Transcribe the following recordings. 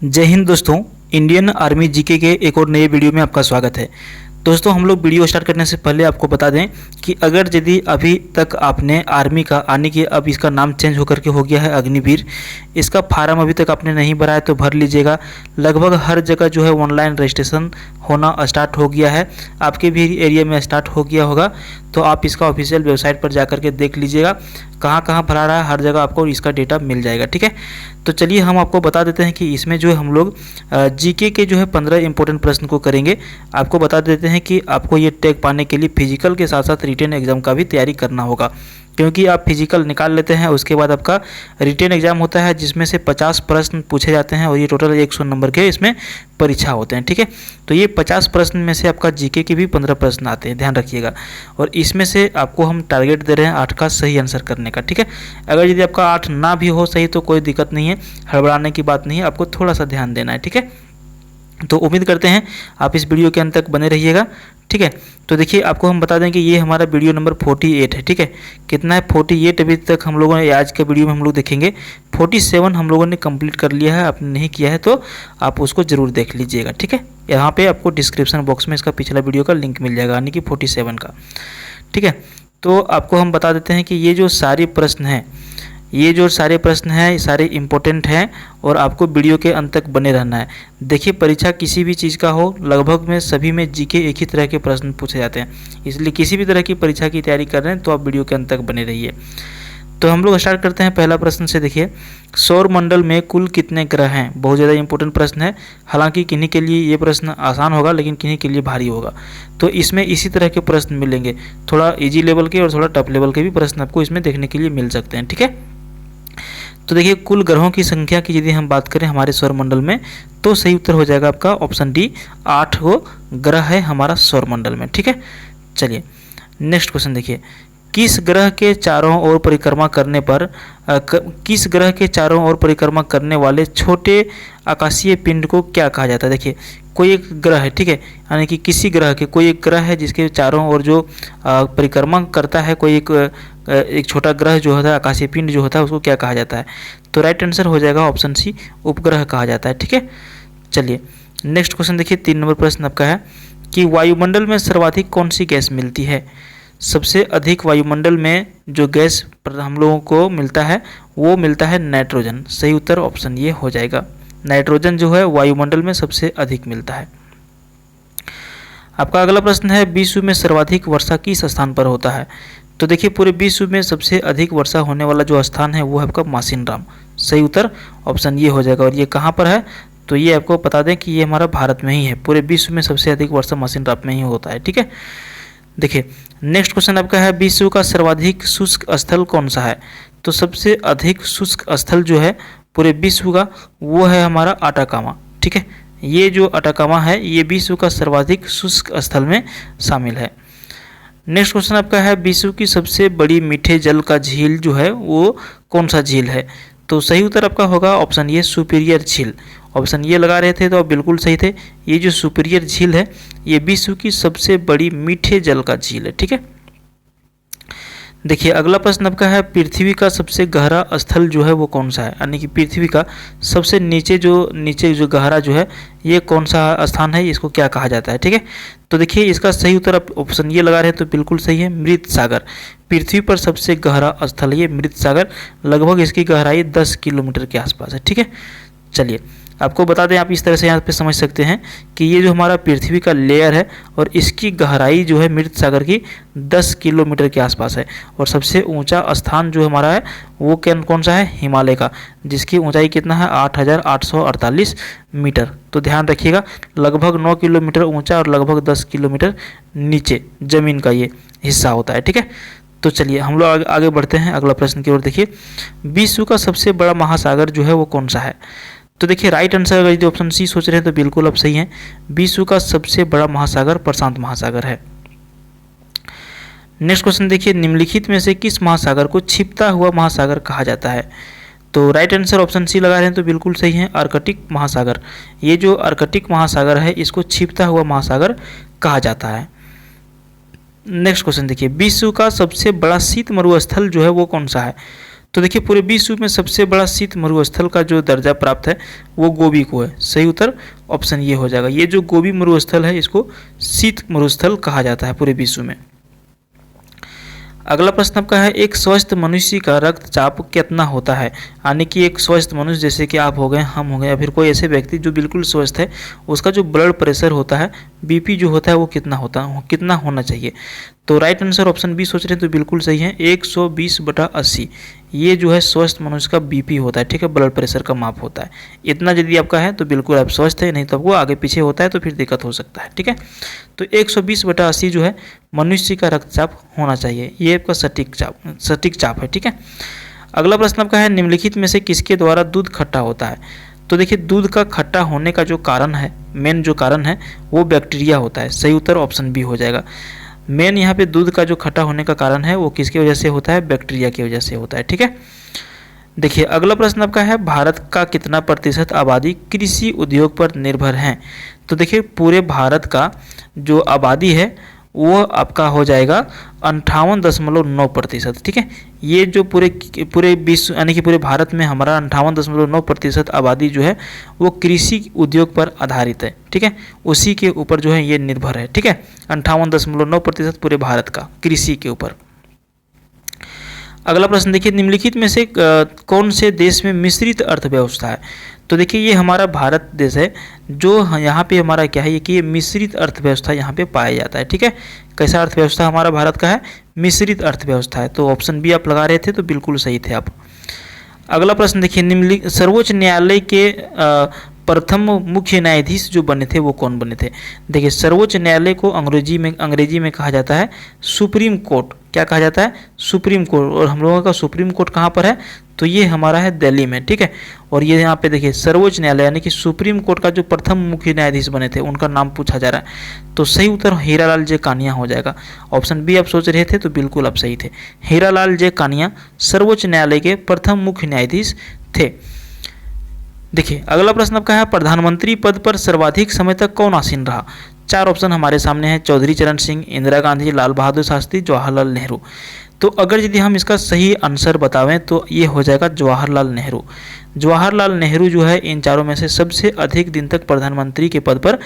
जय हिंद दोस्तों। Indian army GK के एक और नए वीडियो में आपका स्वागत है। दोस्तों, हम लोग वीडियो स्टार्ट करने से पहले आपको बता दें कि अगर यदि अभी तक आपने आर्मी का यानी कि अब इसका नाम चेंज होकर के हो गया है अग्निवीर, इसका फार्म अभी तक आपने नहीं भरा है तो भर लीजिएगा। लगभग हर जगह जो है ऑनलाइन रजिस्ट्रेशन होना स्टार्ट हो गया है, आपके भी एरिया में स्टार्ट हो गया होगा। तो आप इसका ऑफिशियल वेबसाइट पर जा करके देख लीजिएगा कहाँ कहाँ भरा रहा है, हर जगह आपको इसका डेटा मिल जाएगा। ठीक है, तो चलिए हम आपको बता देते हैं कि इसमें जो है हम लोग जीके के जो है 15 इंपॉर्टेंट प्रश्न को करेंगे। आपको बता देते हैं कि आपको ये टैग पाने के लिए फिजिकल के साथ साथ रिटन एग्जाम का भी तैयारी करना होगा, क्योंकि आप फिजिकल निकाल लेते हैं उसके बाद आपका रिटन एग्जाम होता है जिसमें से 50 प्रश्न पूछे जाते हैं और ये टोटल 100 नंबर के इसमें परीक्षा होते हैं। ठीक है, तो ये 50 प्रश्न में से आपका जीके के भी 15 प्रश्न आते हैं, ध्यान रखिएगा। और इसमें से आपको हम टारगेट दे रहे हैं 8 का सही आंसर करने का। ठीक है, अगर यदि आपका 8 ना भी हो सही तो कोई दिक्कत नहीं है, हड़बड़ाने की बात नहीं है, आपको थोड़ा सा ध्यान देना है। ठीक है, तो उम्मीद करते हैं आप इस वीडियो के अंत तक बने रहिएगा। ठीक है, तो देखिए आपको हम बता दें कि ये हमारा वीडियो नंबर 48 है। ठीक है, कितना है 48 अभी तक हम लोगों ने आज के वीडियो में हम लोग देखेंगे। 47 हम लोगों ने कंप्लीट कर लिया है, आपने नहीं किया है तो आप उसको ज़रूर देख लीजिएगा। ठीक है, यहाँ पे आपको डिस्क्रिप्शन बॉक्स में इसका पिछला वीडियो का लिंक मिल जाएगा यानी कि 47 का। ठीक है, तो आपको हम बता देते हैं कि ये जो सारे प्रश्न हैं, ये जो सारे प्रश्न हैं सारे इम्पोर्टेंट हैं और आपको वीडियो के अंत तक बने रहना है। देखिए, परीक्षा किसी भी चीज़ का हो, लगभग में सभी में जीके एक ही तरह के प्रश्न पूछे जाते हैं, इसलिए किसी भी तरह की परीक्षा की तैयारी कर रहे हैं तो आप वीडियो के अंत तक बने रहिए। तो हम लोग स्टार्ट करते हैं पहला प्रश्न से। देखिए, सौर मंडल में कुल कितने ग्रह हैं? बहुत ज़्यादा इंपॉर्टेंट प्रश्न है। हालांकि किन्हीं के लिए ये प्रश्न आसान होगा लेकिन किन्हीं के लिए भारी होगा, तो इसमें इसी तरह के प्रश्न मिलेंगे। थोड़ा इजी लेवल के और थोड़ा टफ लेवल के भी प्रश्न आपको इसमें देखने के लिए मिल सकते हैं। ठीक है, तो देखिए कुल ग्रहों की संख्या की यदि हम बात करें हमारे सौरमंडल में तो सही उत्तर हो जाएगा आपका ऑप्शन डी, 8 गो ग्रह है हमारा सौरमंडल में। ठीक है, चलिए नेक्स्ट क्वेश्चन देखिए, किस ग्रह के चारों ओर परिक्रमा करने पर किस ग्रह के चारों ओर परिक्रमा करने वाले छोटे आकाशीय पिंड को क्या कहा जाता है? देखिए, कोई एक ग्रह है, ठीक है, यानी कि किसी ग्रह के कोई एक ग्रह है जिसके चारों ओर जो परिक्रमा करता है, कोई एक छोटा ग्रह जो होता है, आकाशीय पिंड जो होता है, उसको क्या कहा जाता है? तो राइट आंसर हो जाएगा ऑप्शन सी, उपग्रह कहा जाता है। ठीक है, चलिए नेक्स्ट क्वेश्चन देखिए, 3 नंबर प्रश्न आपका है कि वायुमंडल में सर्वाधिक कौन सी गैस मिलती है? सबसे अधिक वायुमंडल में जो गैस हम लोगों को मिलता है वो मिलता है नाइट्रोजन। सही उत्तर ऑप्शन ये हो जाएगा, नाइट्रोजन जो है वायुमंडल में सबसे अधिक मिलता है। आपका अगला प्रश्न है, विश्व में सर्वाधिक वर्षा किस स्थान पर होता है? तो देखिए, पूरे विश्व में सबसे अधिक वर्षा होने वाला जो स्थान है वो है आपका मासिनराम। सही उत्तर ऑप्शन ये हो जाएगा। और ये कहाँ पर है? तो ये आपको बता दें कि ये हमारा भारत में ही है, पूरे विश्व में सबसे अधिक वर्षा मासिनराम में ही होता है। ठीक है, देखिए नेक्स्ट क्वेश्चन आपका है, विश्व का सर्वाधिक शुष्क स्थल कौन सा है? तो सबसे अधिक शुष्क स्थल जो है पूरे विश्व का वो है हमारा अटाकामा। ठीक है, ये जो अटाकामा है ये विश्व का सर्वाधिक शुष्क स्थल में शामिल है। नेक्स्ट क्वेश्चन आपका है, विश्व की सबसे बड़ी मीठे जल का झील जो है वो कौन सा झील है? तो सही उत्तर आपका होगा ऑप्शन ये, सुपीरियर झील। ऑप्शन ये लगा रहे थे तो आप बिल्कुल सही थे। ये जो सुपीरियर झील है ये विश्व की सबसे बड़ी मीठे जल का झील है। ठीक है, देखिए अगला प्रश्न आपका है, पृथ्वी का सबसे गहरा स्थल जो है वो कौन सा है? यानी कि पृथ्वी का सबसे नीचे जो गहरा जो है ये कौन सा स्थान है, इसको क्या कहा जाता है? ठीक है, तो देखिए इसका सही उत्तर आप ऑप्शन ये लगा रहे हैं तो बिल्कुल सही है, मृत सागर। पृथ्वी पर सबसे गहरा स्थल ये मृत सागर, लगभग इसकी गहराई 10 किलोमीटर के आसपास है। ठीक है, चलिए आपको बता दें, आप इस तरह से यहाँ पे समझ सकते हैं कि ये जो हमारा पृथ्वी का लेयर है और इसकी गहराई जो है मृत सागर की 10 किलोमीटर के आसपास है। और सबसे ऊंचा स्थान जो हमारा है वो कौन सा है? हिमालय का, जिसकी ऊंचाई कितना है? 8,848 मीटर। तो ध्यान रखिएगा, लगभग 9 किलोमीटर ऊँचा और लगभग 10 किलोमीटर नीचे ज़मीन का ये हिस्सा होता है। ठीक है, तो चलिए हम लोग आगे बढ़ते हैं अगला प्रश्न की ओर। देखिए, विश्व का सबसे बड़ा महासागर जो है वो कौन सा है? तो देखिए राइट आंसर अगर यदि ऑप्शन सी सोच रहे हैं तो बिल्कुल आप सही हैं, विश्व का सबसे बड़ा महासागर प्रशांत महासागर है। नेक्स्ट क्वेश्चन देखिए, निम्नलिखित में से किस महासागर को छिपता हुआ महासागर कहा जाता है? तो राइट आंसर ऑप्शन सी लगा रहे हैं तो बिल्कुल सही है, आर्कटिक महासागर। ये जो आर्कटिक महासागर है इसको छिपता हुआ महासागर कहा जाता है। नेक्स्ट क्वेश्चन देखिए, विश्व का सबसे बड़ा शीत मरुस्थल जो है वो कौन सा है? तो देखिए पूरे विश्व में सबसे बड़ा शीत मरुस्थल का जो दर्जा प्राप्त है वो गोबी को है। सही उत्तर ऑप्शन ये हो जाएगा। ये जो गोबी मरुस्थल है इसको शीत मरुस्थल कहा जाता है पूरे विश्व में। अगला प्रश्न आपका है, एक स्वस्थ मनुष्य का रक्तचाप कितना होता है? यानी कि एक स्वस्थ मनुष्य जैसे कि आप हो गए, हम हो गए, या फिर कोई ऐसे व्यक्ति जो बिल्कुल स्वस्थ है, उसका जो ब्लड प्रेशर होता है, बीपी जो होता है वो कितना होना चाहिए? तो राइट आंसर ऑप्शन बी सोच रहे हैं तो बिल्कुल सही है, 120/80। ये जो है स्वस्थ मनुष्य का बीपी होता है, ठीक है, ब्लड प्रेशर का माप होता है। इतना यदि आपका है तो बिल्कुल आप स्वस्थ है, नहीं तो आपको आगे पीछे होता है तो फिर दिक्कत हो सकता है, ठीक है। तो 120/80 जो है मनुष्य का रक्तचाप होना चाहिए, ये आपका सटीक चाप है, ठीक है। अगला प्रश्न आपका है, निम्नलिखित में से किसके द्वारा दूध खट्टा होता है? तो देखिए दूध का खट्टा होने का जो कारण है, मेन जो कारण है वो बैक्टीरिया होता है। सही उत्तर ऑप्शन बी हो जाएगा। मेन यहाँ पे दूध का जो खट्टा होने का कारण है वो किसकी वजह से होता है? बैक्टीरिया की वजह से होता है, ठीक है। देखिए अगला प्रश्न आपका है, भारत का कितना प्रतिशत आबादी कृषि उद्योग पर निर्भर है? तो देखिए पूरे भारत का जो आबादी है वो आपका हो जाएगा 58.9%, ठीक है। ये जो पूरे विश्व यानी कि पूरे भारत में हमारा 58.9% आबादी जो है वो कृषि उद्योग पर आधारित है, ठीक है, उसी के ऊपर जो है ये निर्भर है, ठीक है। 58.9% पूरे भारत का कृषि के ऊपर। अगला प्रश्न देखिए, निम्नलिखित में से कौन से देश में मिश्रित अर्थव्यवस्था है? तो देखिए ये हमारा भारत देश है जो यहाँ पे हमारा क्या है कि ये मिश्रित अर्थव्यवस्था यहाँ पे पाया जाता है, ठीक है। कैसा अर्थव्यवस्था हमारा भारत का है? मिश्रित अर्थव्यवस्था है। तो ऑप्शन बी आप लगा रहे थे तो बिल्कुल सही थे आप। अगला प्रश्न देखिए, सर्वोच्च न्यायालय के प्रथम मुख्य न्यायाधीश जो बने थे वो कौन बने थे? देखिए सर्वोच्च न्यायालय को अंग्रेजी में कहा जाता है सुप्रीम कोर्ट। क्या कहा जाता है? Supreme court. और हम लोगों का सुप्रीम कोर्ट कहाँ पर है? तो ये हमारा है दिल्ली में, ठीक है। और ये यहाँ पे देखिए सर्वोच्च न्यायालय यानी कि सुप्रीम कोर्ट का जो प्रथम मुख्य न्यायाधीश बने थे उनका नाम पूछा जा रहा है। तो सही उत्तर हीरालाल जे कानिया हो जाएगा। ऑप्शन बी आप सोच रहे थे तो बिल्कुल आप सही थे। हीरालाल जे कानिया सर्वोच्च न्यायालय के प्रथम मुख्य न्यायाधीश थे। देखिए अगला प्रश्न आपका है, प्रधानमंत्री पद पर सर्वाधिक समय तक कौन आसीन रहा? 4 ऑप्शन हमारे सामने हैं, चौधरी चरण सिंह, इंदिरा गांधी, लाल बहादुर शास्त्री, जवाहरलाल नेहरू। तो अगर यदि हम इसका सही आंसर बतावें तो ये हो जाएगा जवाहरलाल नेहरू। जवाहरलाल नेहरू जो है इन चारों में से सबसे अधिक दिन तक प्रधानमंत्री के पद पर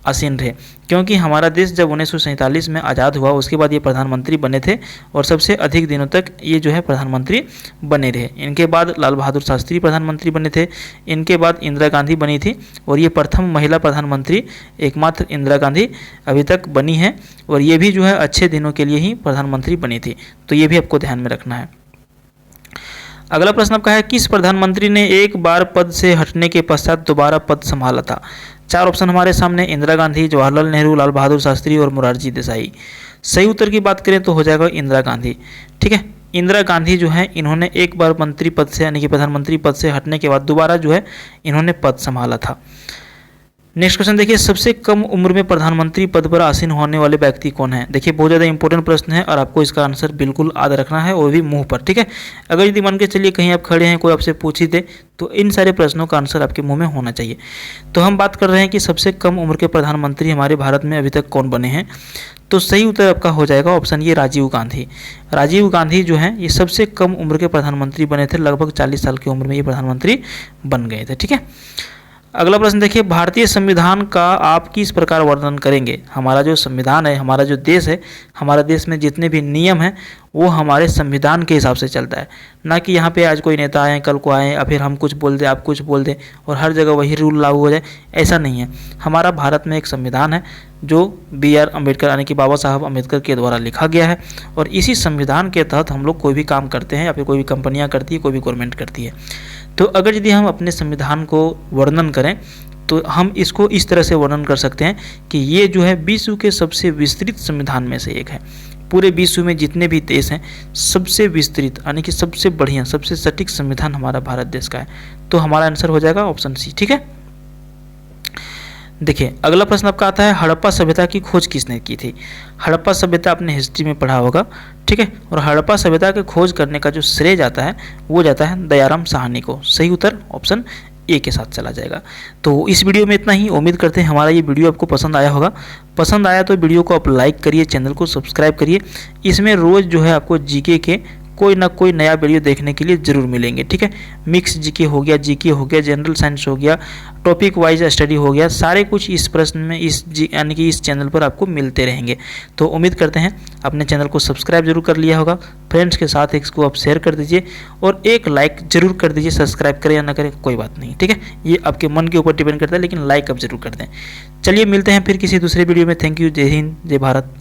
आसीन रहे, क्योंकि हमारा देश जब 1947 में आज़ाद हुआ उसके बाद ये प्रधानमंत्री बने थे और सबसे अधिक दिनों तक ये जो है प्रधानमंत्री बने रहे। इनके बाद लाल बहादुर शास्त्री प्रधानमंत्री बने थे, इनके बाद इंदिरा गांधी बनी थी और ये प्रथम महिला प्रधानमंत्री एकमात्र इंदिरा गांधी अभी तक बनी है और ये भी जो है अच्छे दिनों के लिए ही प्रधानमंत्री बनी थी। तो ये भी आपको ध्यान में रखना है। अगला प्रश्न आपका है, किस प्रधानमंत्री ने एक बार पद से हटने के पश्चात दोबारा पद संभाला था? 4 ऑप्शन हमारे सामने, इंदिरा गांधी, जवाहरलाल नेहरू, लाल बहादुर शास्त्री और मोरारजी देसाई। सही उत्तर की बात करें तो हो जाएगा इंदिरा गांधी, ठीक है। इंदिरा गांधी जो है इन्होंने एक बार मंत्री पद से यानी कि प्रधानमंत्री पद से हटने के बाद दोबारा जो है इन्होंने पद संभाला था। नेक्स्ट क्वेश्चन देखिए, सबसे कम उम्र में प्रधानमंत्री पद पर आसीन होने वाले व्यक्ति कौन है? देखिए बहुत ज़्यादा इंपॉर्टेंट प्रश्न है और आपको इसका आंसर बिल्कुल याद रखना है और भी मुंह पर, ठीक है। अगर यदि मान के चलिए कहीं आप खड़े हैं कोई आपसे पूछ ही दे तो इन सारे प्रश्नों का आंसर आपके मुंह में होना चाहिए। तो हम बात कर रहे हैं कि सबसे कम उम्र के प्रधानमंत्री हमारे भारत में अभी तक कौन बने हैं। तो सही उत्तर आपका हो जाएगा ऑप्शन ये, राजीव गांधी। राजीव गांधी जो हैं ये सबसे कम उम्र के प्रधानमंत्री बने थे, लगभग 40 साल की उम्र में ये प्रधानमंत्री बन गए थे, ठीक है। अगला प्रश्न देखिए, भारतीय संविधान का आप किस प्रकार वर्णन करेंगे? हमारा जो संविधान है, हमारा जो देश है, हमारा देश में जितने भी नियम हैं वो हमारे संविधान के हिसाब से चलता है, ना कि यहाँ पे आज कोई नेता आए कल को आए या फिर हम कुछ बोल दें आप कुछ बोल दें और हर जगह वही रूल लागू हो जाए, ऐसा नहीं है। हमारा भारत में एक संविधान है जो BR अम्बेडकर यानी कि बाबा साहब अम्बेडकर के द्वारा लिखा गया है और इसी संविधान के तहत हम लोग कोई भी काम करते हैं या फिर कोई भी कंपनियाँ करती है, कोई भी गवर्नमेंट करती है। तो अगर यदि हम अपने संविधान को वर्णन करें तो हम इसको इस तरह से वर्णन कर सकते हैं कि ये जो है विश्व के सबसे विस्तृत संविधान में से एक है। पूरे विश्व में जितने भी देश हैं सबसे विस्तृत यानी कि सबसे बढ़िया सबसे सटीक संविधान हमारा भारत देश का है। तो हमारा आंसर हो जाएगा ऑप्शन सी, ठीक है। देखिए अगला प्रश्न आपका आता है, हड़प्पा सभ्यता की खोज किसने की थी? हड़प्पा सभ्यता आपने हिस्ट्री में पढ़ा होगा, ठीक है। और हड़प्पा सभ्यता की खोज करने का जो श्रेय जाता है वो जाता है दयाराम साहनी को। सही उत्तर ऑप्शन ए के साथ चला जाएगा। तो इस वीडियो में इतना ही। उम्मीद करते हैं हमारा ये वीडियो आपको पसंद आया होगा। पसंद आया तो वीडियो को आप लाइक करिए, चैनल को सब्सक्राइब करिए। इसमें रोज़ जो है आपको जीके के कोई ना कोई नया वीडियो देखने के लिए ज़रूर मिलेंगे। ठीक है, मिक्स जीके हो गया, जीके हो गया, जनरल साइंस हो गया, टॉपिक वाइज स्टडी हो गया, सारे कुछ इस प्रश्न में यानी कि इस चैनल पर आपको मिलते रहेंगे। तो उम्मीद करते हैं अपने चैनल को सब्सक्राइब जरूर कर लिया होगा, फ्रेंड्स के साथ इसको आप शेयर कर दीजिए और एक लाइक जरूर कर दीजिए। सब्सक्राइब करें या ना करें कोई बात नहीं, ठीक है, ये आपके मन के ऊपर डिपेंड करता है, लेकिन लाइक आप जरूर कर दें। चलिए मिलते हैं फिर किसी दूसरे वीडियो में। थैंक यू, जय हिंद, जय भारत।